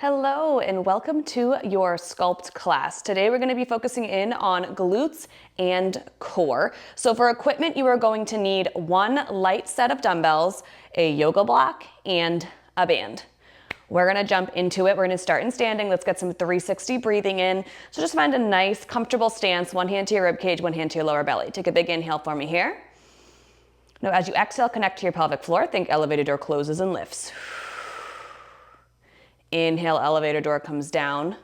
Hello and welcome to your Sculpt class. Today we're going to be focusing in on glutes and core. So for equipment, you are going to need one light set of dumbbells, a yoga block, and a band. We're going to jump into it. We're going to start in standing. Let's get some 360 breathing in. So just find a nice, comfortable stance. One hand to your rib cage, one hand to your lower belly. Take a big inhale for me here. Now as you exhale, connect to your pelvic floor. Think elevator door closes and lifts. Inhale, elevator door comes down.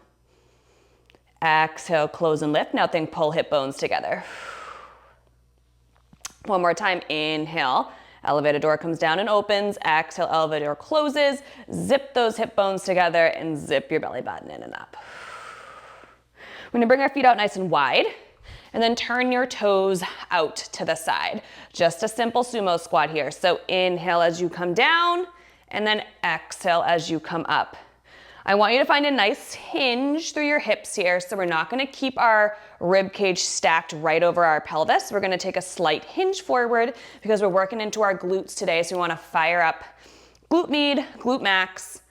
Exhale, close and lift. Now think pull hip bones together. One more time, inhale, elevator door comes down and opens. Exhale, elevator door closes. Zip those hip bones together and zip your belly button in and up. We're gonna bring our feet out nice and wide and then turn your toes out to the side. Just a simple sumo squat here. So inhale as you come down and then exhale as you come up. I want you to find a nice hinge through your hips here. So we're not gonna keep our rib cage stacked right over our pelvis. We're gonna take a slight hinge forward because we're working into our glutes today. So we wanna fire up glute med, glute max.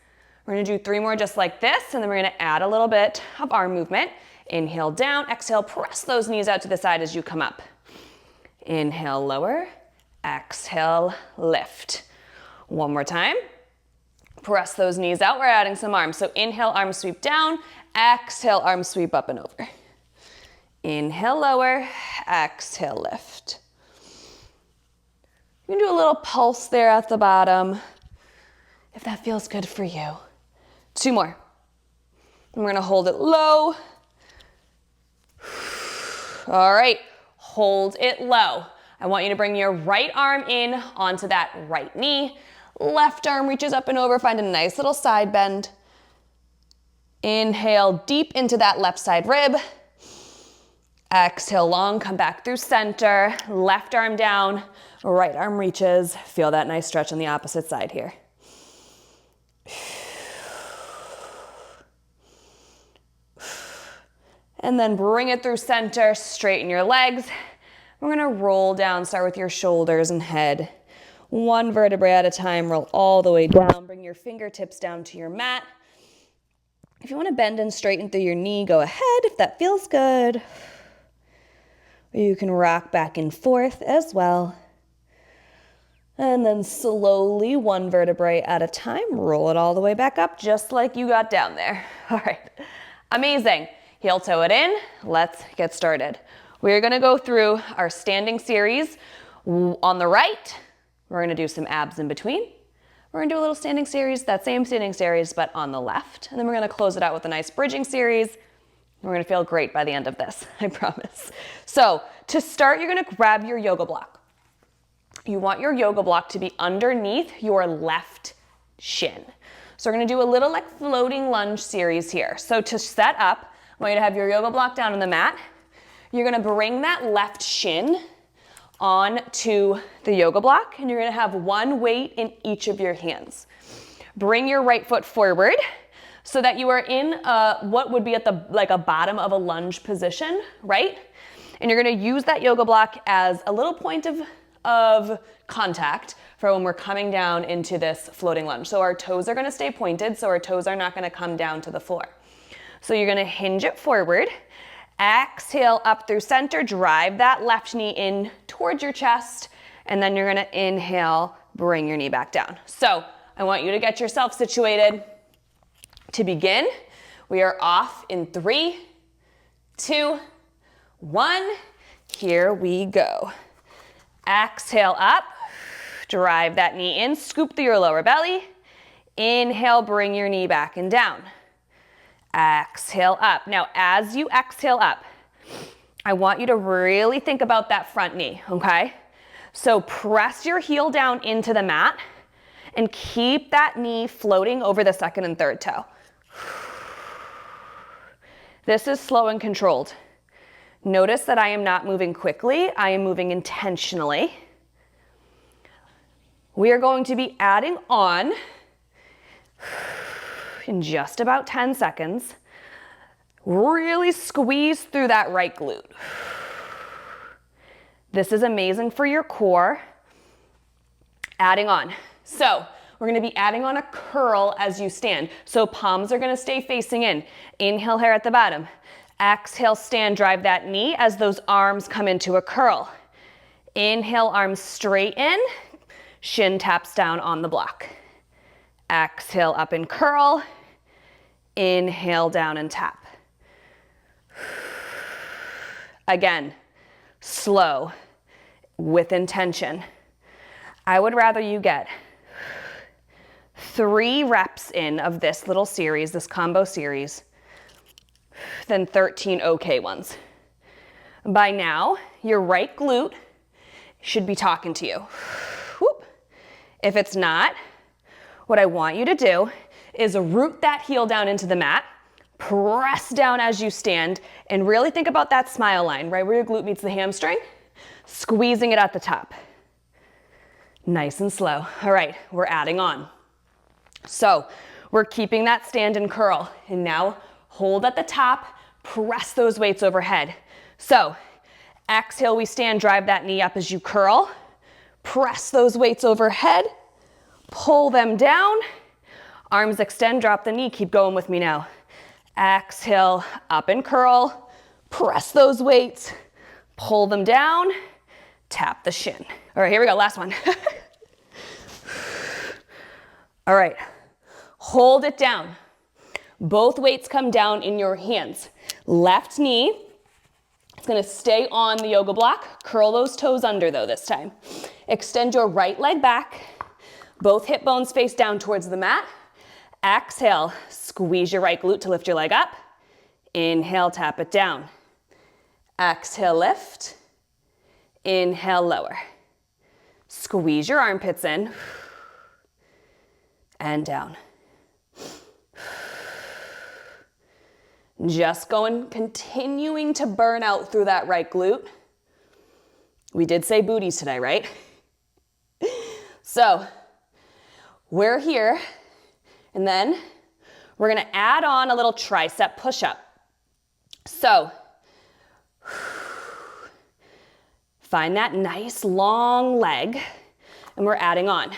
We're gonna do 3 more just like this, and then we're gonna add a little bit of arm movement. Inhale down, exhale, press those knees out to the side as you come up. Inhale, lower, exhale, lift. One more time. Press those knees out, we're adding some arms. So inhale, arm sweep down, exhale, arm sweep up and over. Inhale, lower, exhale, lift. You can do a little pulse there at the bottom, if that feels good for you. 2 more. And we're gonna hold it low. All right, hold it low. I want you to bring your right arm in onto that right knee. Left arm reaches up and over, find a nice little side bend. Inhale deep into that left side rib. Exhale long, come back through center. Left arm down, right arm reaches. Feel that nice stretch on the opposite side here. And then bring it through center, straighten your legs. We're gonna roll down, start with your shoulders and head. 1 vertebrae at a time, roll all the way down. Bring your fingertips down to your mat. If you want to bend and straighten through your knee, go ahead if that feels good. Or you can rock back and forth as well. And then slowly, 1 vertebrae at a time, roll it all the way back up, just like you got down there. All right, amazing. Heel toe it in. Let's get started. We're going to go through our standing series. On the right, we're gonna do some abs in between. We're gonna do a little standing series, that same standing series, but on the left. And then we're gonna close it out with a nice bridging series. We're gonna feel great by the end of this, I promise. So to start, you're gonna grab your yoga block. You want your yoga block to be underneath your left shin. So we're gonna do a little like floating lunge series here. So to set up, I want you to have your yoga block down on the mat. You're gonna bring that left shin onto the yoga block, and you're gonna have 1 weight in each of your hands. Bring your right foot forward so that you are in what would be at the like a bottom of a lunge position, right? And you're gonna use that yoga block as a little point of contact for when we're coming down into this floating lunge. So our toes are gonna stay pointed, so our toes are not gonna come down to the floor. So you're gonna hinge it forward. Exhale up through center, drive that left knee in towards your chest, and then you're gonna inhale, bring your knee back down. So I want you to get yourself situated. To begin, we are off in 3, 2, 1. Here we go. Exhale up, drive that knee in, scoop through your lower belly. Inhale, bring your knee back and down. Exhale up. Now, as you exhale up, I want you to really think about that front knee, okay? So press your heel down into the mat and keep that knee floating over the 2nd and 3rd toe. This is slow and controlled. Notice that I am not moving quickly. I am moving intentionally. We are going to be adding on in just about 10 seconds. Really squeeze through that right glute. This is amazing for your core. Adding on. So we're gonna be adding on a curl as you stand. So palms are gonna stay facing in. Inhale here at the bottom. Exhale, stand, drive that knee as those arms come into a curl. Inhale, arms straight in, shin taps down on the block. Exhale, up and curl. Inhale, down and tap. Again, slow, with intention. I would rather you get 3 reps in of this little series, this combo series, than 13 okay ones. By now, your right glute should be talking to you. Whoop. If it's not, what I want you to do is root that heel down into the mat, press down as you stand, and really think about that smile line, right where your glute meets the hamstring, squeezing it at the top. Nice and slow. All right, we're adding on. So we're keeping that stand and curl, and now hold at the top, press those weights overhead. So exhale, we stand, drive that knee up as you curl, press those weights overhead, pull them down, arms extend, drop the knee, keep going with me now. Exhale, up and curl, press those weights, pull them down, tap the shin. All right, here we go, last one. All right, hold it down. Both weights come down in your hands. Left knee, it's gonna stay on the yoga block. Curl those toes under though this time. Extend your right leg back. Both hip bones face down towards the mat. Exhale, squeeze your right glute to lift your leg up. Inhale, tap it down. Exhale, lift. Inhale, lower. Squeeze your armpits in. And down. Just continuing to burn out through that right glute. We did say booties today, right? So, we're here, and then we're gonna add on a little tricep push-up. So, find that nice long leg, and we're adding on.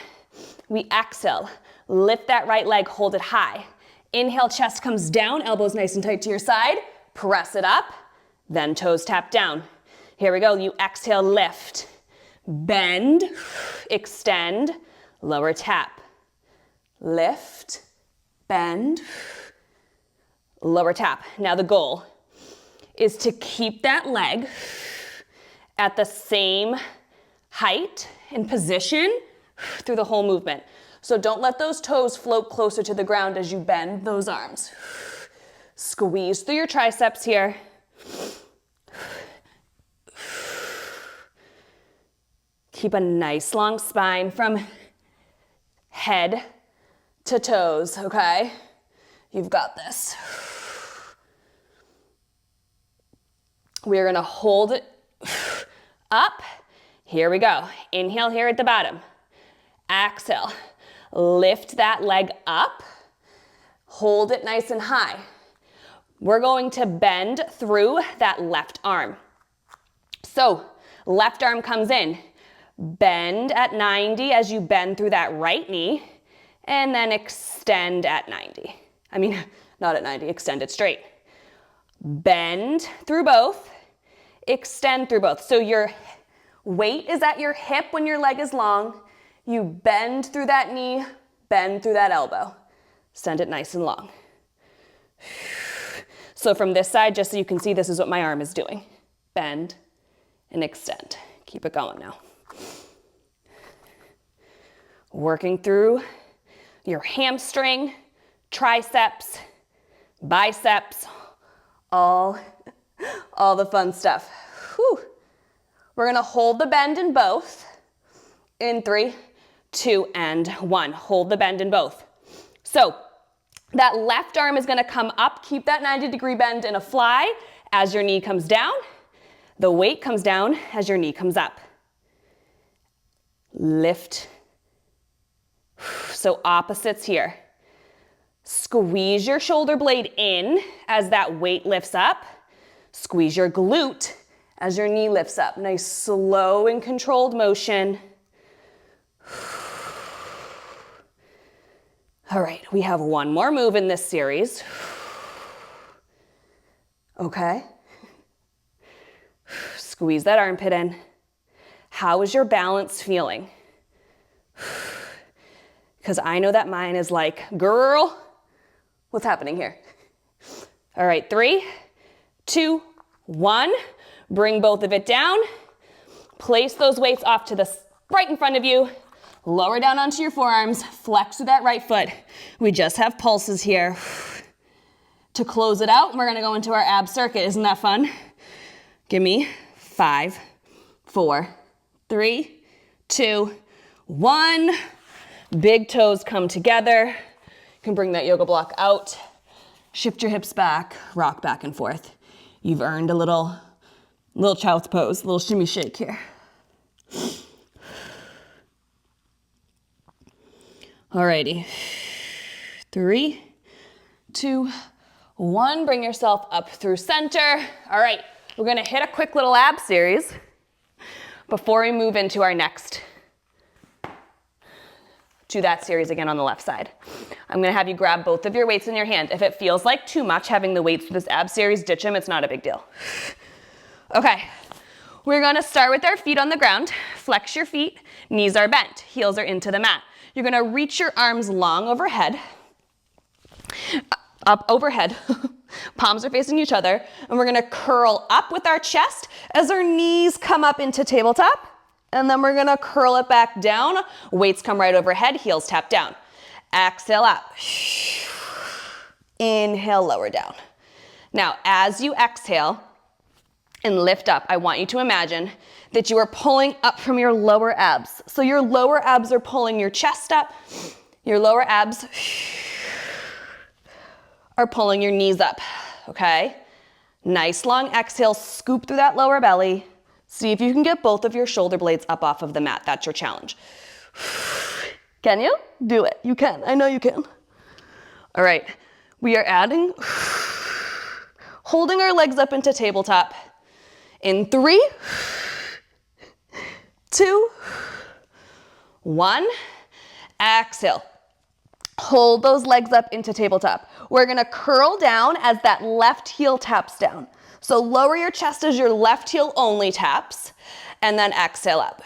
We exhale, lift that right leg, hold it high. Inhale, chest comes down, elbows nice and tight to your side, press it up, then toes tap down. Here we go, you exhale, lift, bend, extend, lower tap. Lift, bend, lower tap. Now the goal is to keep that leg at the same height and position through the whole movement. So don't let those toes float closer to the ground as you bend those arms. Squeeze through your triceps here. Keep a nice long spine from head to toes, okay? You've got this. We're gonna hold it up. Here we go. Inhale here at the bottom. Exhale. Lift that leg up. Hold it nice and high. We're going to bend through that left arm. So, left arm comes in. Bend at 90 as you bend through that right knee, and then extend at 90. I mean, not at 90, extend it straight. Bend through both, extend through both. So your weight is at your hip when your leg is long. You bend through that knee, bend through that elbow. Send it nice and long. So from this side, just so you can see, this is what my arm is doing. Bend and extend. Keep it going now. Working through your hamstring, triceps, biceps, all the fun stuff. Whew. We're gonna hold the bend in both. In 3, 2, and 1. Hold the bend in both. So that left arm is gonna come up, keep that 90-degree bend in a fly as your knee comes down. The weight comes down as your knee comes up. Lift. So opposites here. Squeeze your shoulder blade in as that weight lifts up. Squeeze your glute as your knee lifts up. Nice slow and controlled motion. All right, we have one more move in this series. Okay. Squeeze that armpit in. How is your balance feeling? Because I know that mine is like, girl, what's happening here? All right, 3, 2, 1. Bring both of it down. Place those weights off to the right in front of you. Lower down onto your forearms. Flex through that right foot. We just have pulses here. To close it out, we're going to go into our ab circuit. Isn't that fun? Give me 5, 4, 3, 2, 1. Big toes come together. You can bring that yoga block out. Shift your hips back, rock back and forth. You've earned a little child's pose, little shimmy shake here. Alrighty. 3, 2, 1. Bring yourself up through center. All right, we're gonna hit a quick little ab series before we move into our next. Do that series again on the left side. I'm gonna have you grab both of your weights in your hand. If it feels like too much having the weights for this ab series, ditch them, it's not a big deal. Okay, we're gonna start with our feet on the ground. Flex your feet, knees are bent, heels are into the mat. You're gonna reach your arms long overhead, up overhead, palms are facing each other, and we're gonna curl up with our chest as our knees come up into tabletop, and then we're gonna curl it back down, weights come right overhead, heels tap down. Exhale up. Inhale, lower down. Now, as you exhale and lift up, I want you to imagine that you are pulling up from your lower abs. So your lower abs are pulling your chest up, your lower abs are pulling your knees up, okay? Nice long exhale, scoop through that lower belly. See if you can get both of your shoulder blades up off of the mat. That's your challenge. Can you? Do it. You can. I know you can. All right. We are adding, holding our legs up into tabletop. In 3, 2, 1. Exhale. Hold those legs up into tabletop. We're gonna curl down as that left heel taps down. So lower your chest as your left heel only taps, and then exhale up.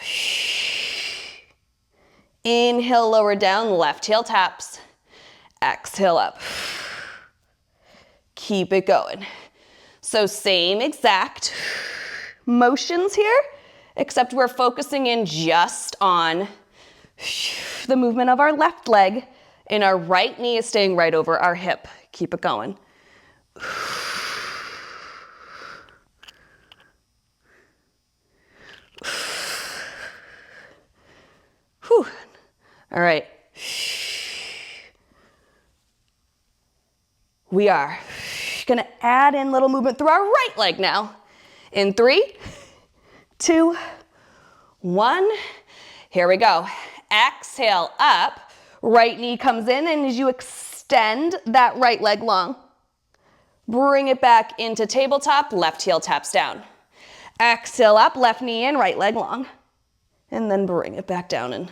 Inhale, lower down, left heel taps. Exhale up. Keep it going. So same exact motions here, except we're focusing in just on the movement of our left leg, and our right knee is staying right over our hip. Keep it going. Whew. All right. We are gonna add in little movement through our right leg now. In 3, 2, 1. Here we go. Exhale up. Right knee comes in, and as you extend that right leg long, bring it back into tabletop, left heel taps down. Exhale up, left knee in, right leg long. And then bring it back down and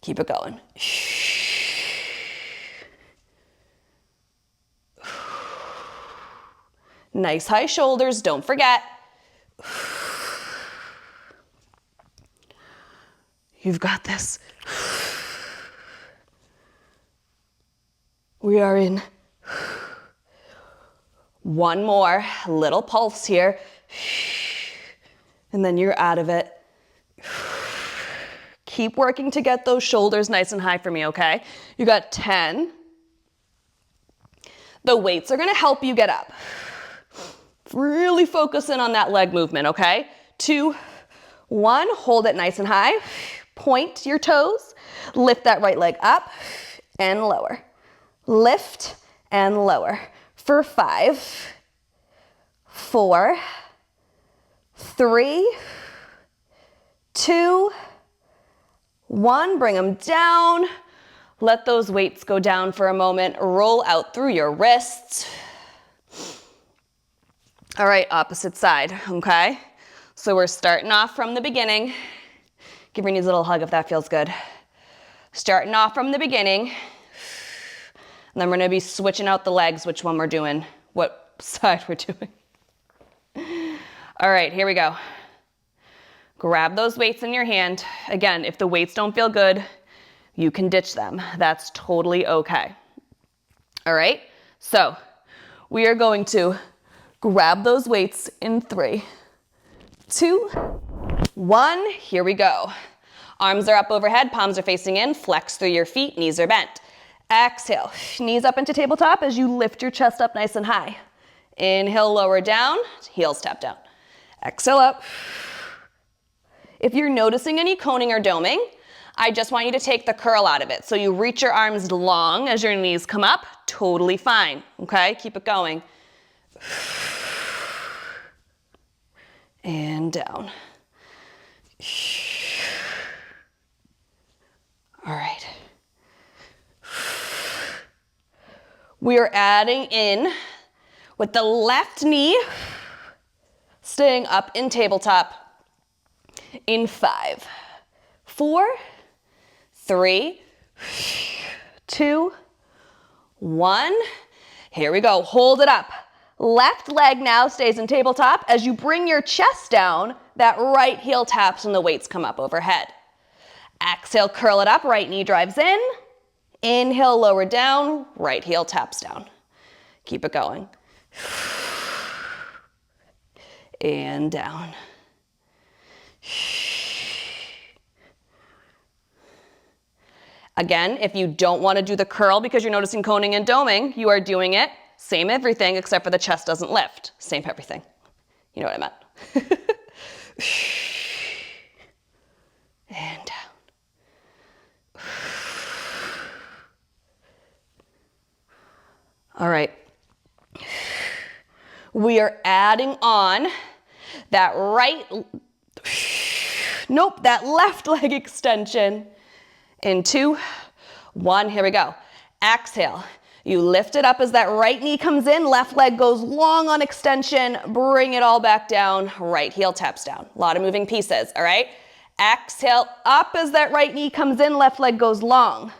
keep it going. Nice high shoulders, don't forget. You've got this. We are in one more little pulse here. And then you're out of it. Keep working to get those shoulders nice and high for me, okay? You got 10. The weights are gonna help you get up. Really focus in on that leg movement, okay? 2, 1, hold it nice and high. Point your toes. Lift that right leg up and lower. Lift and lower. For 5, 4, 3, 2, 1. Bring them down. Let those weights go down for a moment. Roll out through your wrists. All right, opposite side, okay? So we're starting off from the beginning. Give your knees a little hug if that feels good. Starting off from the beginning. And then we're gonna be switching out the legs, which one we're doing, what side we're doing. All right, here we go. Grab those weights in your hand. Again, if the weights don't feel good, you can ditch them. That's totally okay. All right, so we are going to grab those weights in 3, 2, 1. Here we go. Arms are up overhead, palms are facing in, flex through your feet, knees are bent. Exhale, knees up into tabletop as you lift your chest up nice and high. Inhale, lower down, heels tap down. Exhale up. If you're noticing any coning or doming, I just want you to take the curl out of it. So you reach your arms long as your knees come up, totally fine, okay? Keep it going. And down. All right. We are adding in with the left knee, staying up in tabletop in 5, 4, 3, 2, 1. Here we go. Hold it up. Left leg now stays in tabletop. As you bring your chest down, that right heel taps and the weights come up overhead. Exhale, curl it up. Right knee drives in. Inhale, lower down. Right heel taps down. Keep it going. And down. Again, if you don't want to do the curl because you're noticing coning and doming, you are doing it. Same everything except for the chest doesn't lift. Same everything. You know what I meant. And down. All right. We are adding on that that left leg extension in 2, 1. Here we go. Exhale. You lift it up as that right knee comes in, left leg goes long on extension, bring it all back down, right heel taps down. A lot of moving pieces, all right? Exhale up as that right knee comes in, left leg goes long.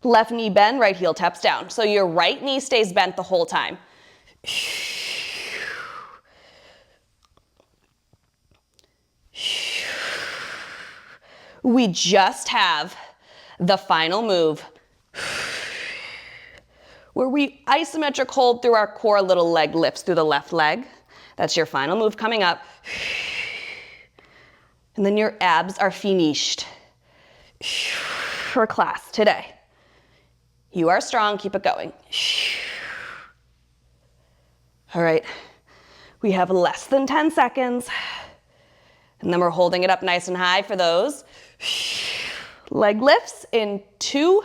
Left knee bend, right heel taps down. So your right knee stays bent the whole time. We just have the final move where we isometric hold through our core, little leg lifts through the left leg. That's your final move coming up. And then your abs are finished for class today. You are strong, keep it going. All right, we have less than 10 seconds. And then we're holding it up nice and high for those. Leg lifts in 2,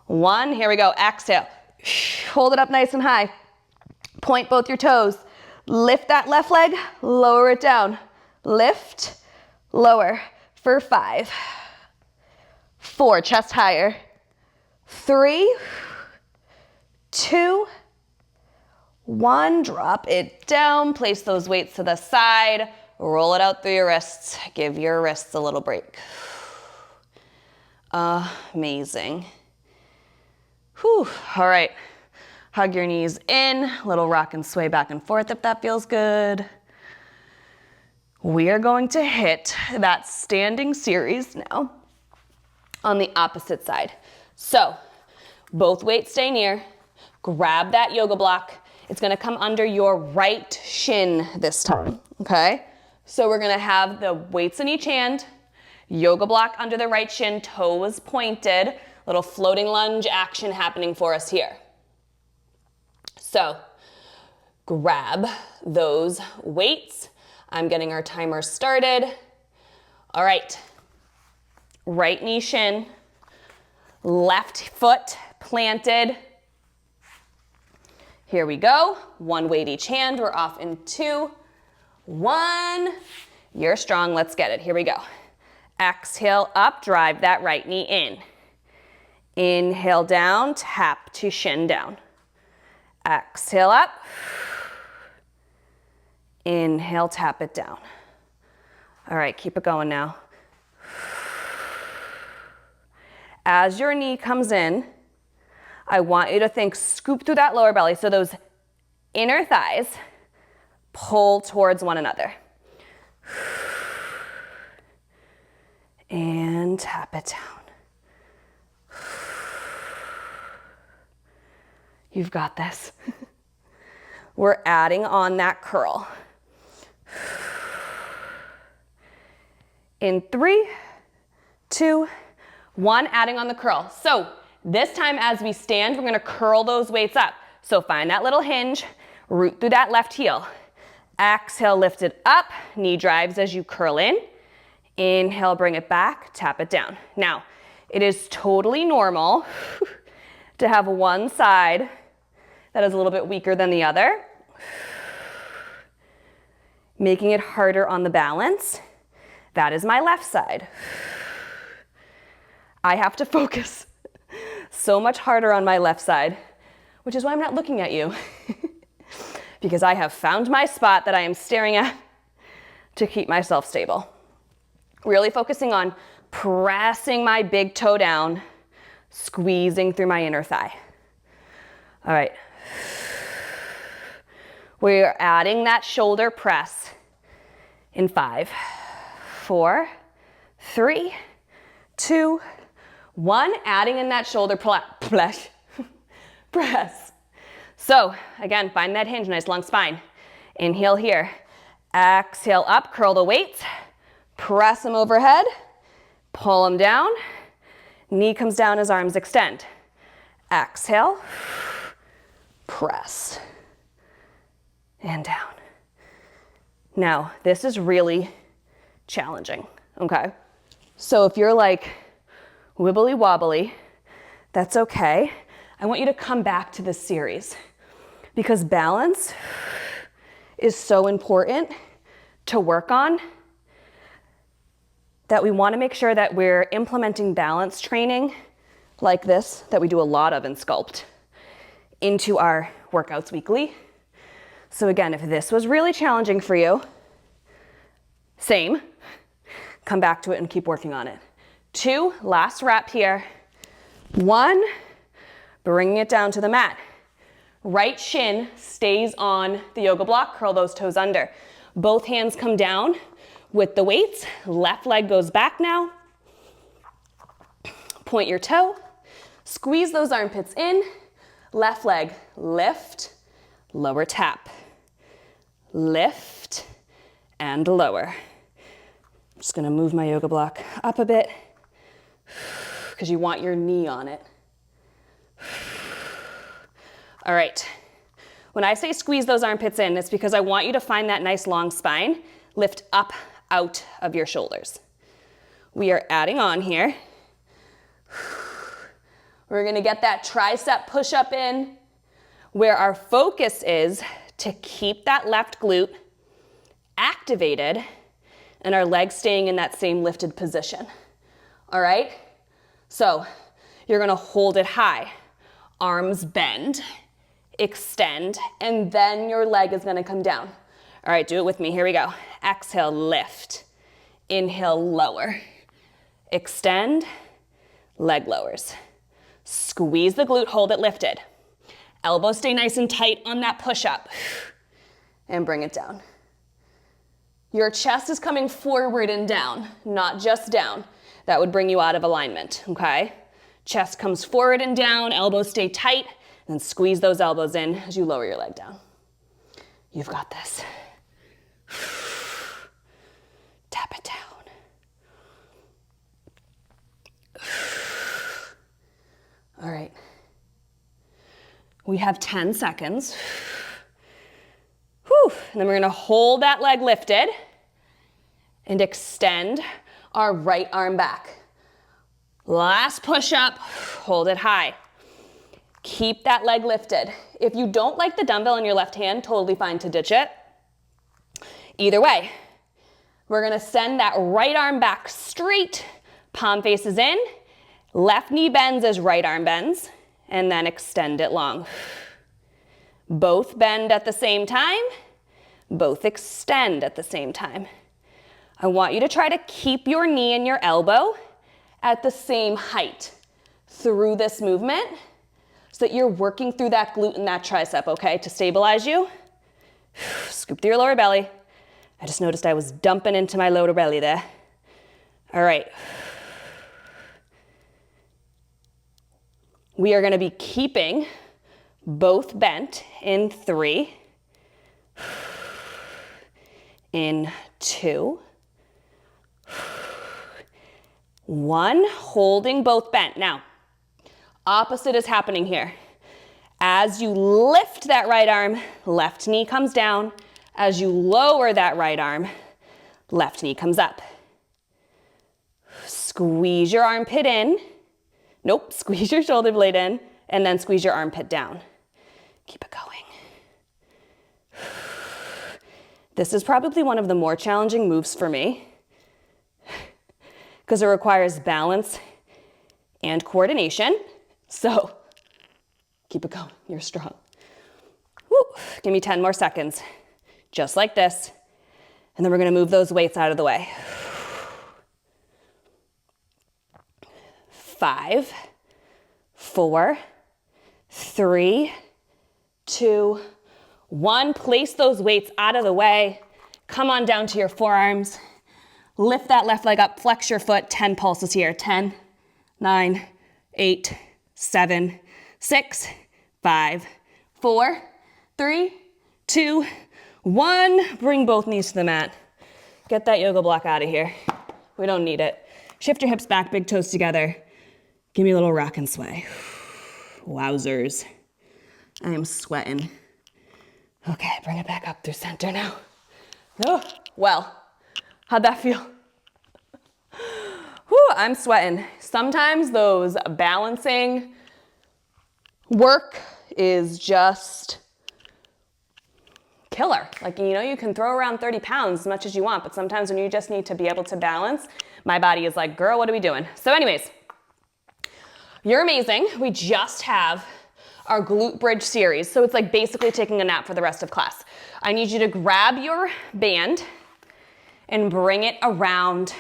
1. Here we go. Exhale. Hold it up nice and high. Point both your toes. Lift that left leg, lower it down. Lift, lower for 5, 4, chest higher. 3, 2, 1. Drop it down. Place those weights to the side. Roll it out through your wrists. Give your wrists a little break. Amazing. Whew. All right. Hug your knees in. Little rock and sway back and forth if that feels good. We are going to hit that standing series now on the opposite side. So both weights stay near. Grab that yoga block. It's going to come under your right shin this time, okay? So we're going to have the weights in each hand, yoga block under the right shin, toes pointed, little floating lunge action happening for us here. So grab those weights. I'm getting our timer started. All right, right knee shin, left foot planted. Here we go. One weight each hand. We're off in 2, 1. You're strong. Let's get it. Here we go. Exhale up. Drive that right knee in. Inhale down. Tap to shin down. Exhale up. Inhale, tap it down. All right, keep it going now. As your knee comes in, I want you to think scoop through that lower belly. So those inner thighs pull towards one another. And tap it down. You've got this. We're adding on that curl. In 3, 2, 1, adding on the curl. So this time as we stand, we're gonna curl those weights up. So find that little hinge, root through that left heel. Exhale, lift it up, knee drives as you curl in. Inhale, bring it back, tap it down. Now, it is totally normal to have one side that is a little bit weaker than the other, making it harder on the balance. That is my left side. I have to focus so much harder on my left side, which is why I'm not looking at you, because I have found my spot that I am staring at to keep myself stable. Really focusing on pressing my big toe down, squeezing through my inner thigh. All right. We're adding that shoulder press in 5, 4, 3, 2, 1. Adding in that shoulder press. So again, find that hinge, nice long spine. Inhale here. Exhale up, curl the weights. Press them overhead. Pull them down. Knee comes down as arms extend. Exhale. Press. And down. Now, this is really challenging, okay? So if you're like wibbly wobbly, that's okay. I want you to come back to this series because balance is so important to work on that we want to make sure that we're implementing balance training like this, that we do a lot of in Sculpt, into our workouts weekly. So again, if this was really challenging for you, same, come back to it and keep working on it. 2, last rep here. 1, bringing it down to the mat. Right shin stays on the yoga block, curl those toes under. Both hands come down with the weights. Left leg goes back now. Point your toe, squeeze those armpits in. Left leg, lift, lower tap. Lift and lower. I'm just gonna move my yoga block up a bit because you want your knee on it. All right, when I say squeeze those armpits in, it's because I want you to find that nice long spine, lift up out of your shoulders. We are adding on here. We're gonna get that tricep push-up in, where our focus is to keep that left glute activated and our legs staying in that same lifted position. All right? So you're gonna hold it high. Arms bend, extend, and then your leg is gonna come down. All right, do it with me. Here we go. Exhale, lift. Inhale, lower. Extend, leg lowers. Squeeze the glute, hold it lifted. Elbows stay nice and tight on that push-up. And bring it down. Your chest is coming forward and down, not just down. That would bring you out of alignment, okay? Chest comes forward and down, elbows stay tight, and squeeze those elbows in as you lower your leg down. You've got this. Tap it down. All right. We have 10 seconds. Whew. And then we're gonna hold that leg lifted and extend our right arm back. Last push up, hold it high. Keep that leg lifted. If you don't like the dumbbell in your left hand, totally fine to ditch it. Either way, we're gonna send that right arm back straight, palm faces in, left knee bends as right arm bends, and then extend it long. Both bend at the same time, both extend at the same time. I want you to try to keep your knee and your elbow at the same height through this movement so that you're working through that glute and that tricep, okay? To stabilize you, scoop through your lower belly. I just noticed I was dumping into my lower belly there. All right. We are gonna be keeping both bent in 3, in 2, 1, holding both bent. Now, opposite is happening here. As you lift that right arm, left knee comes down. As you lower that right arm, left knee comes up. Squeeze your armpit in. Nope, squeeze your shoulder blade in, and then squeeze your armpit down. Keep it going. This is probably one of the more challenging moves for me because it requires balance and coordination. So keep it going, you're strong. Woo. Give me 10 more seconds, just like this. And then we're gonna move those weights out of the way. 5, 4, 3, 2, 1. Place those weights out of the way. Come on down to your forearms. Lift that left leg up, flex your foot. 10 pulses here. 10, 9, 8, 7, 6, 5, 4, 3, 2, 1. Bring both knees to the mat. Get that yoga block out of here. We don't need it. Shift your hips back, big toes together. Give me a little rock and sway. Wowzers. I am sweating. Okay, bring it back up through center now. Oh, well, how'd that feel? Whew, I'm sweating. Sometimes those balancing work is just killer. Like, you know, you can throw around 30 pounds as much as you want, but sometimes when you just need to be able to balance, my body is like, girl, what are we doing? So anyways, you're amazing. We just have our glute bridge series. So it's like basically taking a nap for the rest of class. I need you to grab your band and bring it around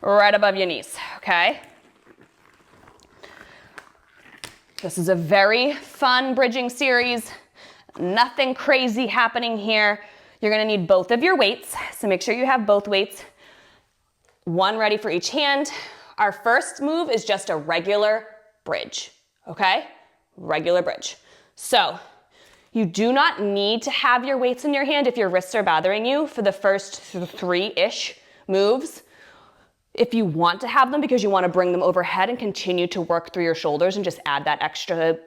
right above your knees, okay? This is a very fun bridging series. Nothing crazy happening here. You're gonna need both of your weights, so make sure you have both weights. One ready for each hand. Our first move is just a regular bridge, okay? Regular bridge. So you do not need to have your weights in your hand if your wrists are bothering you for the first 3-ish moves. If you want to have them because you want to bring them overhead and continue to work through your shoulders and just add that extra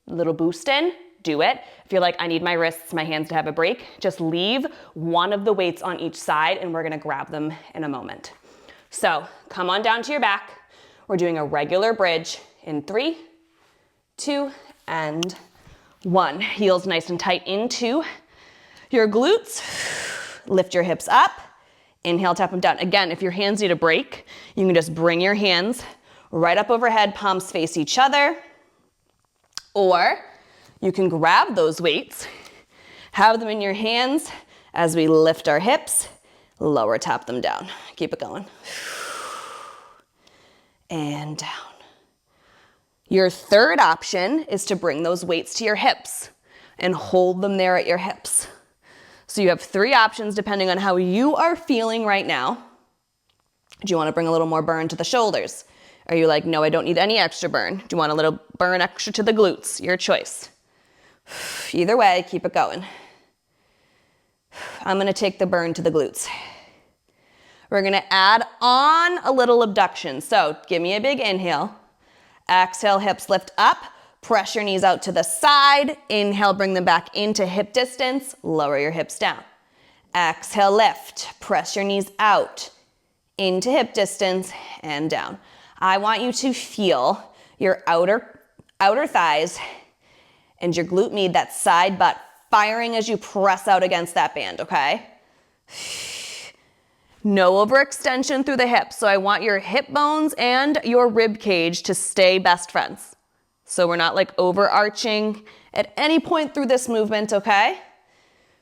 little boost in, do it. If you're like, I need my wrists, my hands to have a break, just leave one of the weights on each side and we're gonna grab them in a moment. So come on down to your back. We're doing a regular bridge in 3, 2, and 1. Heels nice and tight into your glutes. Lift your hips up. Inhale, tap them down. Again, if your hands need a break, you can just bring your hands right up overhead, palms face each other. Or you can grab those weights, have them in your hands as we lift our hips, lower, tap them down. Keep it going. And down. Your third option is to bring those weights to your hips and hold them there at your hips. So you have 3 options depending on how you are feeling right now. Do you want to bring a little more burn to the shoulders? Are you like, no, I don't need any extra burn? Do you want a little burn extra to the glutes? Your choice. Either way, keep it going. I'm going to take the burn to the glutes. We're going to add on a little abduction. So give me a big inhale. Exhale, hips lift up. Press your knees out to the side. Inhale, bring them back into hip distance. Lower your hips down. Exhale, lift. Press your knees out into hip distance and down. I want you to feel your outer thighs and your glute med, that side butt, firing as you press out against that band, okay? No overextension through the hips. So I want your hip bones and your rib cage to stay best friends. So we're not like overarching at any point through this movement, okay?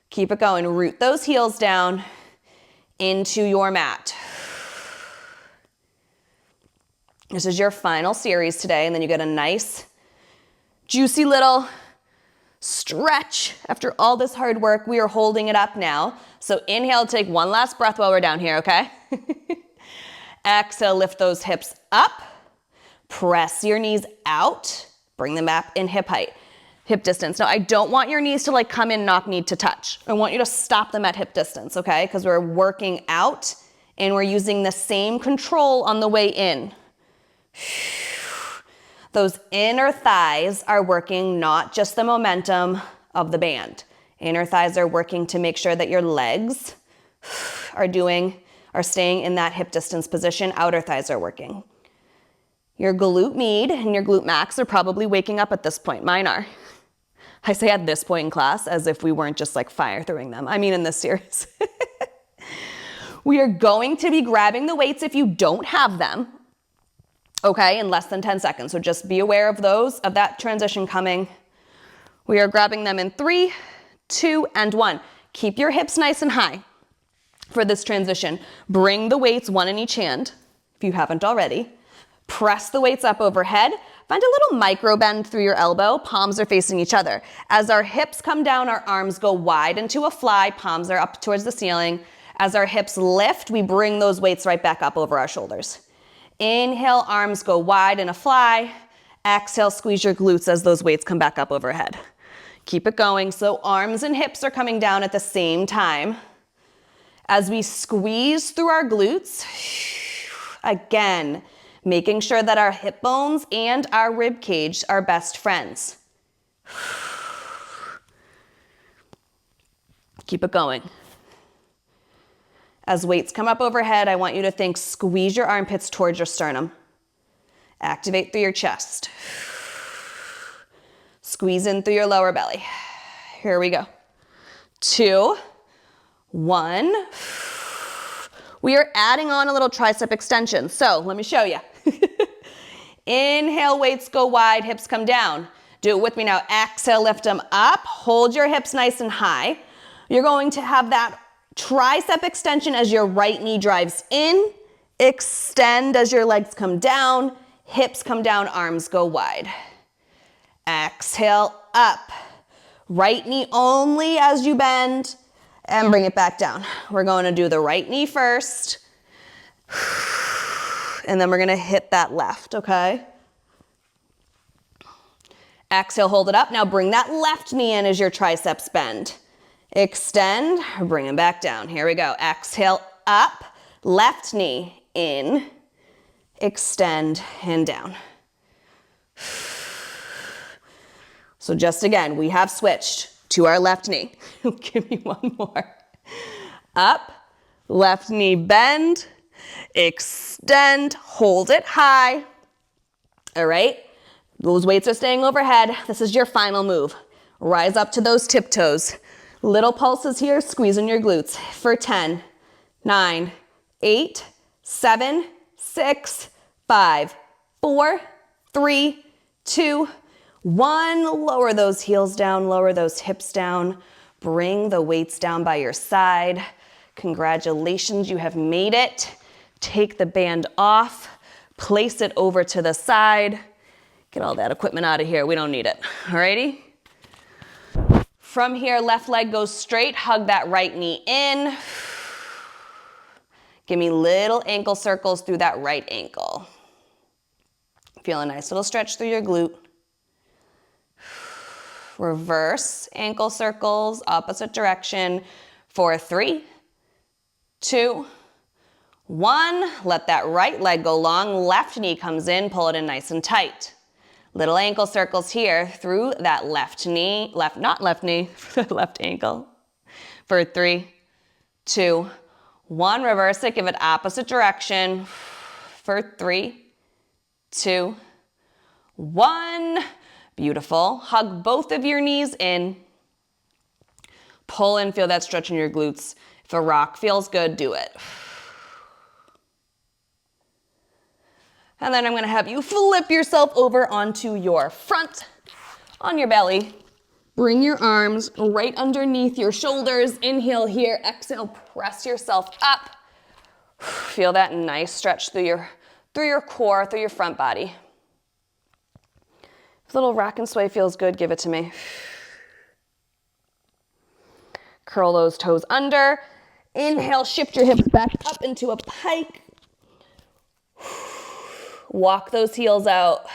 Keep it going. Root those heels down into your mat. This is your final series today, and then you get a nice, juicy little stretch after all this hard work. We are holding it up now. So inhale, take one last breath while we're down here, okay? Exhale, lift those hips up. Press your knees out. Bring them back in hip height, hip distance. Now, I don't want your knees to like come in, knock knee to touch. I want you to stop them at hip distance, okay? Because we're working out and we're using the same control on the way in. Those inner thighs are working, not just the momentum of the band. Inner thighs are working to make sure that your legs are staying in that hip distance position. Outer thighs are working. Your glute med and your glute max are probably waking up at this point. Mine are. I say at this point in class as if we weren't just like fire throwing them. I mean in this series. We are going to be grabbing the weights if you don't have them, okay, in less than 10 seconds. So just be aware of that transition coming. We are grabbing them in 3, 2, and 1. Keep your hips nice and high for this transition. Bring the weights one in each hand, if you haven't already. Press the weights up overhead. Find a little micro bend through your elbow. Palms are facing each other. As our hips come down, our arms go wide into a fly. Palms are up towards the ceiling. As our hips lift, we bring those weights right back up over our shoulders. Inhale, arms go wide in a fly. Exhale, squeeze your glutes as those weights come back up overhead. Keep it going. So arms and hips are coming down at the same time. As we squeeze through our glutes, again, making sure that our hip bones and our rib cage are best friends. Keep it going. As weights come up overhead, I want you to think, squeeze your armpits towards your sternum. Activate through your chest. Squeeze in through your lower belly. Here we go. 2, 1. We are adding on a little tricep extension. So let me show you. Inhale, weights go wide, hips come down. Do it with me now. Exhale, lift them up. Hold your hips nice and high. You're going to have that tricep extension as your right knee drives in. Extend as your legs come down. Hips come down, arms go wide. Exhale, up. Right knee only as you bend. And bring it back down. We're going to do the right knee first. And then we're going to hit that left, okay? Exhale, hold it up. Now bring that left knee in as your triceps bend. Extend, bring it back down. Here we go. Exhale, up. Left knee in. Extend and down. So just again, we have switched to our left knee. Give me one more. Up, left knee bend, extend, hold it high. All right, those weights are staying overhead. This is your final move. Rise up to those tiptoes. Little pulses here, squeeze in your glutes for 10, 9, 8, 7, 6, 5, 4, 3, 2, 1. Lower those heels down, lower those hips down. Bring the weights down by your side. Congratulations, you have made it. Take the band off, place it over to the side. Get all that equipment out of here, we don't need it. Alrighty? From here, left leg goes straight, hug that right knee in. Give me little ankle circles through that right ankle. Feel a nice little stretch through your glute. Reverse ankle circles, opposite direction for 3, 2, 1. Let that right leg go long. Left knee comes in, pull it in nice and tight. Little ankle circles here through that left knee, left ankle for 3, 2, 1. Reverse it, give it opposite direction for 3, 2, 1. Beautiful. Hug both of your knees in. Pull in, feel that stretch in your glutes. If a rock feels good, do it. And then I'm going to have you flip yourself over onto your front, on your belly. Bring your arms right underneath your shoulders. Inhale here. Exhale, press yourself up. Feel that nice stretch through your through your core, through your front body. If a little rack and sway feels good, give it to me. Curl those toes under. Inhale, shift your hips back up into a pike. Walk those heels out.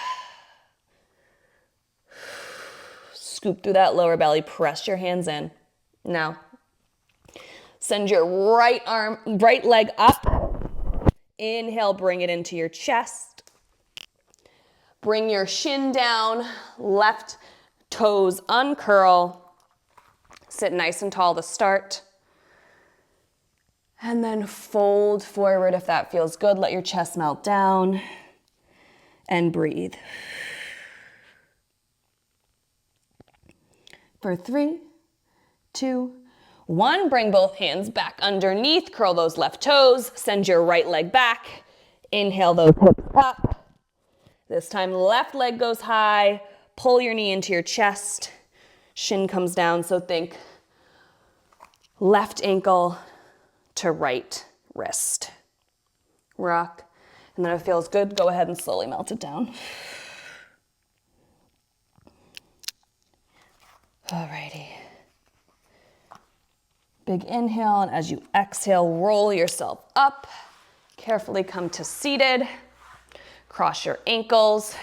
Scoop through that lower belly, press your hands in. Now, send your right leg up. Inhale, bring it into your chest. Bring your shin down, left toes uncurl. Sit nice and tall to start. And then fold forward if that feels good. Let your chest melt down and breathe. For 3, 2, 1, bring both hands back underneath, curl those left toes, send your right leg back, inhale those hips up. This time left leg goes high, pull your knee into your chest, shin comes down, so think left ankle to right wrist. Rock, and then if it feels good, go ahead and slowly melt it down. Alrighty. Big inhale, and as you exhale, roll yourself up. Carefully come to seated. Cross your ankles.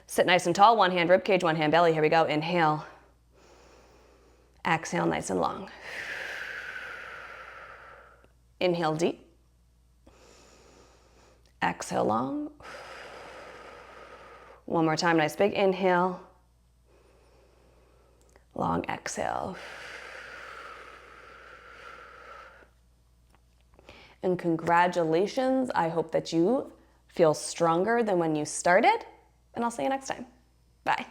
Sit nice and tall, one hand ribcage, one hand belly. Here we go, inhale. Exhale, nice and long. Inhale deep. Exhale long. One more time, nice big inhale. Long exhale. And congratulations, I hope that you feel stronger than when you started, and I'll see you next time. Bye.